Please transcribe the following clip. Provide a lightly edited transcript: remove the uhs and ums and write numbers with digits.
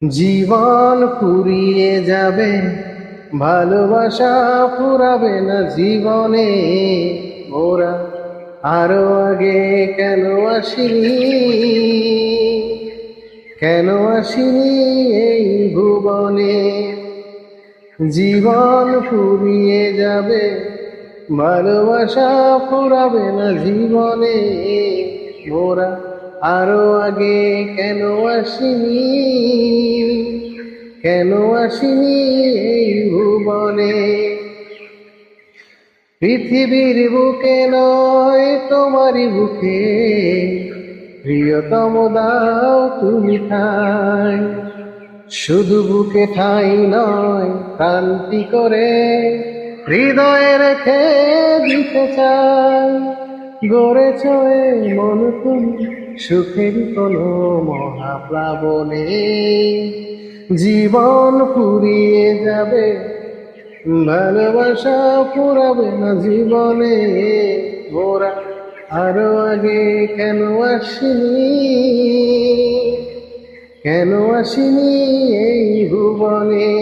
জীবন ফুরিয়ে যাবে, ভালোবাসা ফুরাবে না জীবনে। মোরা আরো আগে কেন আসিনি, কেন আসিনি এই ভুবনে। জীবন ফুরিয়ে যাবে, ভালোবাসা ফুরাবে না জীবনে। মোরা আরো আগে কেন আসিনি, কেন আসিনি এই ভুবনে। পৃথিবীর বুকে নয় তোমারই বুকে, প্রিয়তম দাও তুমি ঠাই। শুধু বুকে ঠাই নয়, ক্রান্তি করে হৃদয়ে রেখে দিতে চাই। গড়েছ এ মন তুমি সুখের কোনো মহাপ্লাবনে। জীবন ফুরিয়ে যাবে, ভালোবাসা ফুরাবে না জীবনে। মোরা আরো আগে কেন আসিনি, কেন আসিনি এই ভুবনে।